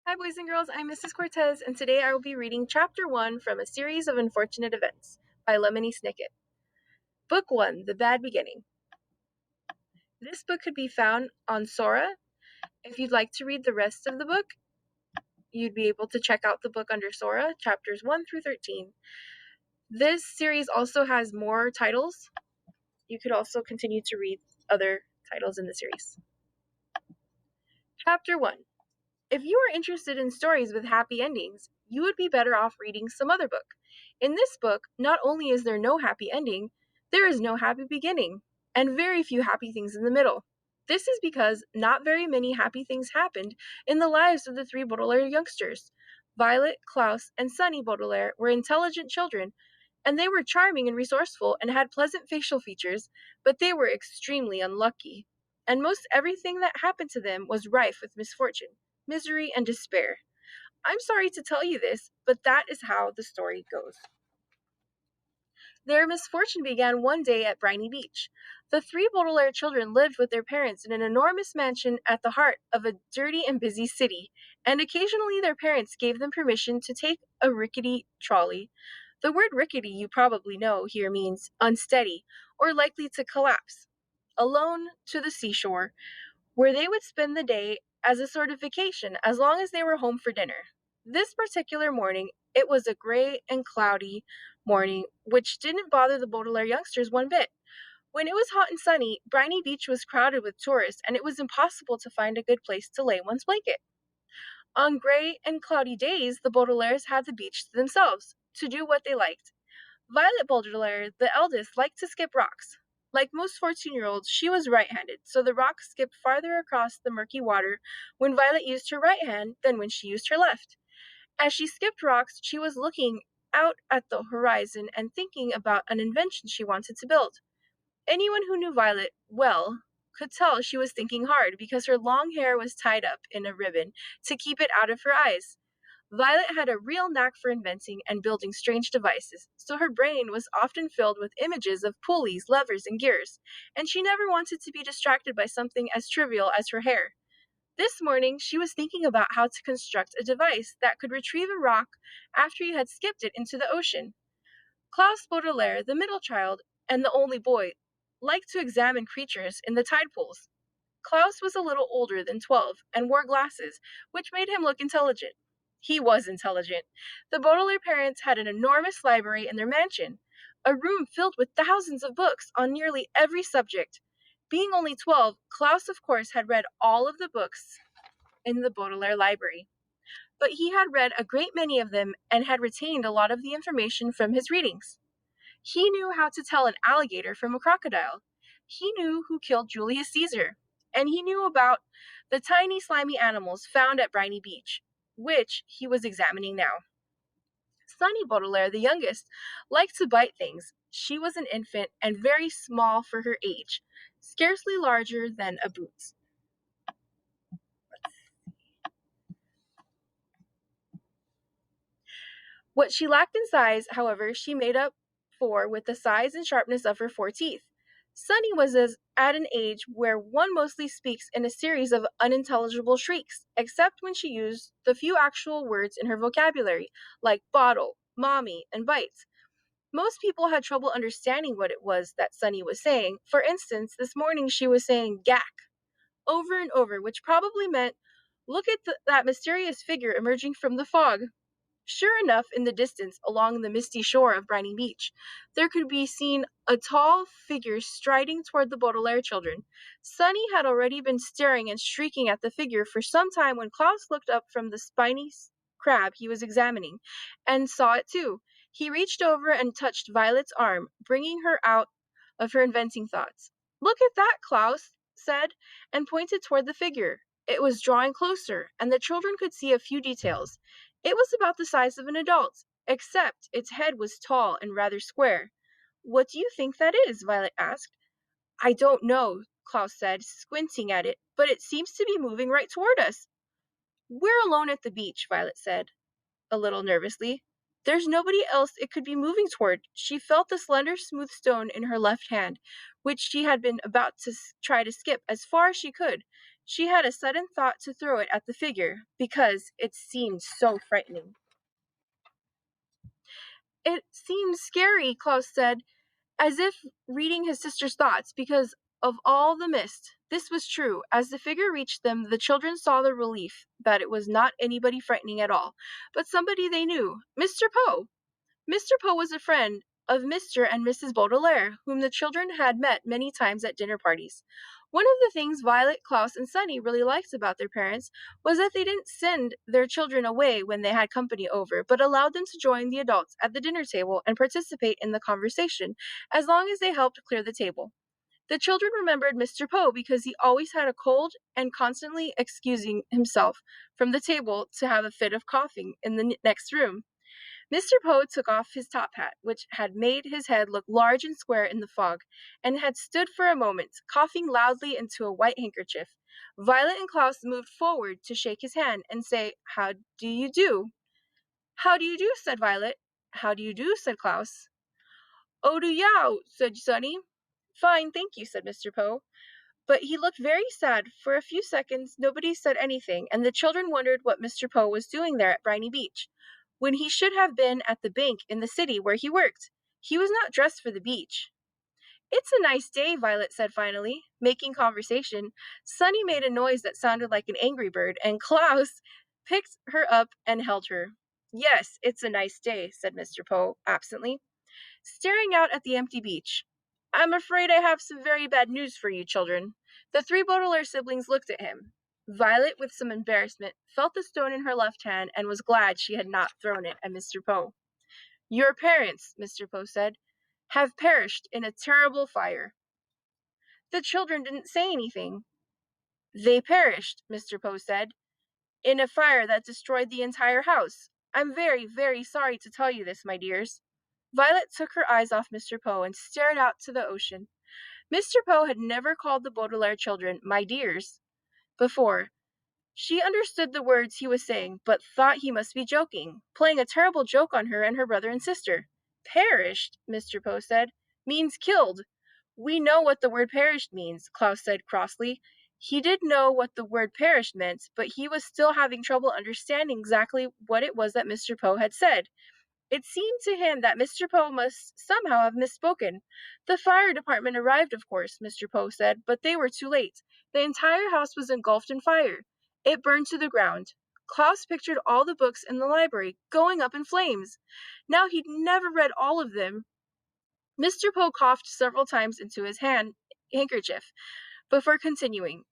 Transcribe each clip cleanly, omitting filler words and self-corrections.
Hi, boys and girls. I'm Mrs. Cortez, and today I will be reading Chapter 1 from A Series of Unfortunate Events by Lemony Snicket. Book 1, The Bad Beginning. This book could be found on SORA. If you'd like to read the rest of the book, you'd be able to check out the book under SORA, chapters 1 through 13. This series also has more titles. You could also continue to read other titles in the series. Chapter 1. If you are interested in stories with happy endings, you would be better off reading some other book. In this book, not only is there no happy ending, there is no happy beginning, and very few happy things in the middle. This is because not very many happy things happened in the lives of the three Baudelaire youngsters. Violet, Klaus, and Sunny Baudelaire were intelligent children, and they were charming and resourceful and had pleasant facial features, but they were extremely unlucky. And most everything that happened to them was rife with misfortune, misery, and despair. I'm sorry to tell you this, but that is how the story goes. Their misfortune began one day at Briny Beach. The three Baudelaire children lived with their parents in an enormous mansion at the heart of a dirty and busy city, and occasionally their parents gave them permission to take a rickety trolley. The word rickety, you probably know, here means unsteady or likely to collapse, alone to the seashore, where they would spend the day as a sort of vacation as long as they were home for dinner. This particular morning, it was a gray and cloudy morning, which didn't bother the Baudelaire youngsters one bit. When it was hot and sunny, Briny Beach was crowded with tourists, and it was impossible to find a good place to lay one's blanket. On gray and cloudy days, the Baudelaires had the beach to themselves, to do what they liked. Violet Baudelaire, the eldest, liked to skip rocks. Like most 14-year-olds, she was right-handed, so the rocks skipped farther across the murky water when Violet used her right hand than when she used her left. As she skipped rocks, she was looking out at the horizon and thinking about an invention she wanted to build. Anyone who knew Violet well could tell she was thinking hard because her long hair was tied up in a ribbon to keep it out of her eyes. Violet had a real knack for inventing and building strange devices, so her brain was often filled with images of pulleys, levers, and gears, and she never wanted to be distracted by something as trivial as her hair. This morning, she was thinking about how to construct a device that could retrieve a rock after you had skipped it into the ocean. Klaus Baudelaire, the middle child and the only boy, liked to examine creatures in the tide pools. Klaus was a little older than 12 and wore glasses, which made him look intelligent. He was intelligent. The Baudelaire parents had an enormous library in their mansion, a room filled with thousands of books on nearly every subject. Being only 12, Klaus, of course, had read all of the books in the Baudelaire library. But he had read a great many of them and had retained a lot of the information from his readings. He knew how to tell an alligator from a crocodile. He knew who killed Julius Caesar. And he knew about the tiny slimy animals found at Briny Beach, which he was examining now. Sunny Baudelaire, the youngest, liked to bite things. She was an infant and very small for her age, scarcely larger than a boot. What she lacked in size, however, she made up for with the size and sharpness of her 4 teeth. Sunny was at an age where one mostly speaks in a series of unintelligible shrieks, except when she used the few actual words in her vocabulary, like bottle, mommy, and bite. Most people had trouble understanding what it was that Sunny was saying. For instance, this morning she was saying gack over and over, which probably meant, look at that mysterious figure emerging from the fog. Sure enough, in the distance, along the misty shore of Briny Beach, there could be seen a tall figure striding toward the Baudelaire children. Sunny had already been staring and shrieking at the figure for some time when Klaus looked up from the spiny crab he was examining, and saw it too. He reached over and touched Violet's arm, bringing her out of her inventing thoughts. "Look at that," Klaus said, and pointed toward the figure. It was drawing closer, and the children could see a few details. It was about the size of an adult, except its head was tall and rather square. "What do you think that is?" Violet asked. "I don't know," Klaus said, squinting at it, "but it seems to be moving right toward us." "We're alone at the beach," Violet said, a little nervously. "There's nobody else it could be moving toward." She felt the slender, smooth stone in her left hand, which she had been about to try to skip as far as she could. She had a sudden thought to throw it at the figure, because it seemed so frightening. It seems scary, Klaus said, as if reading his sister's thoughts, because of all the mist. This was true. As the figure reached them, the children saw the relief that it was not anybody frightening at all, but somebody they knew, Mr. Poe. Mr. Poe was a friend of Mr. and Mrs. Baudelaire, whom the children had met many times at dinner parties. One of the things Violet, Klaus, and Sunny really liked about their parents was that they didn't send their children away when they had company over, but allowed them to join the adults at the dinner table and participate in the conversation, as long as they helped clear the table. The children remembered Mr. Poe because he always had a cold and constantly excusing himself from the table to have a fit of coughing in the next room. Mr. Poe took off his top hat, which had made his head look large and square in the fog, and had stood for a moment, coughing loudly into a white handkerchief. Violet and Klaus moved forward to shake his hand and say, "How do you do?" "How do you do?" said Violet. "How do you do?" said Klaus. "Oh do yow," said Sunny. "Fine, thank you," said Mr. Poe. But he looked very sad. For a few seconds nobody said anything, and the children wondered what Mr. Poe was doing there at Briny Beach, when he should have been at the bank in the city where he worked. He was not dressed for the beach. "It's a nice day," Violet said finally, making conversation. Sunny made a noise that sounded like an angry bird, and Klaus picked her up and held her. "Yes, it's a nice day," said Mr. Poe absently, staring out at the empty beach. "I'm afraid I have some very bad news for you, children." The three Baudelaire siblings looked at him. Violet, with some embarrassment, felt the stone in her left hand and was glad she had not thrown it at Mr. Poe. "Your parents," Mr. Poe said, "have perished in a terrible fire." The children didn't say anything. "They perished," Mr. Poe said, "in a fire that destroyed the entire house. I'm very, very sorry to tell you this, my dears." Violet took her eyes off Mr. Poe and stared out to the ocean. Mr. Poe had never called the Baudelaire children "my dears" before. She understood the words he was saying, but thought he must be joking, playing a terrible joke on her and her brother and sister. "Perished," Mr. Poe said, "means killed." "We know what the word perished means," Klaus said crossly. He did know what the word perished meant, but he was still having trouble understanding exactly what it was that Mr. Poe had said. It seemed to him that Mr. Poe must somehow have misspoken. "The fire department arrived, of course," Mr. Poe said, "but they were too late. The entire house was engulfed in fire. It burned to the ground." Klaus pictured all the books in the library going up in flames. Now he'd never read all of them. Mr. Poe coughed several times into his handkerchief before continuing.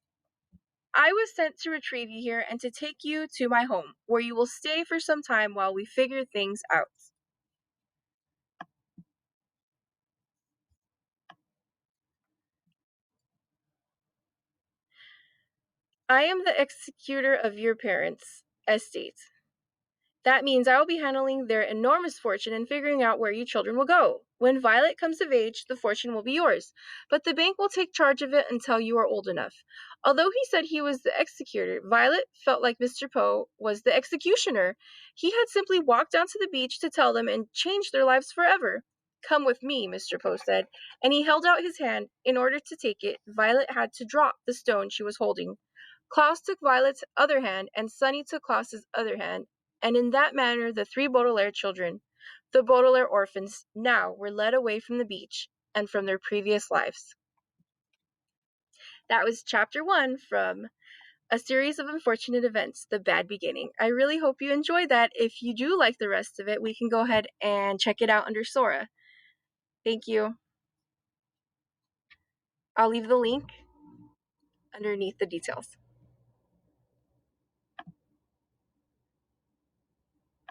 "I was sent to retrieve you here and to take you to my home, where you will stay for some time while we figure things out. I am the executor of your parents' estate. That means I will be handling their enormous fortune and figuring out where you children will go. When Violet comes of age, the fortune will be yours, but the bank will take charge of it until you are old enough." Although he said he was the executor, Violet felt like Mr. Poe was the executioner. He had simply walked down to the beach to tell them and change their lives forever. "Come with me," Mr. Poe said, and he held out his hand. In order to take it, Violet had to drop the stone she was holding. Klaus took Violet's other hand, and Sunny took Klaus's other hand, and in that manner the three Baudelaire children, the Baudelaire orphans, now were led away from the beach and from their previous lives. That was chapter 1 from A Series of Unfortunate Events, The Bad Beginning. I really hope you enjoyed that. If you do like the rest of it, we can go ahead and check it out under SORA. Thank you. I'll leave the link underneath the details.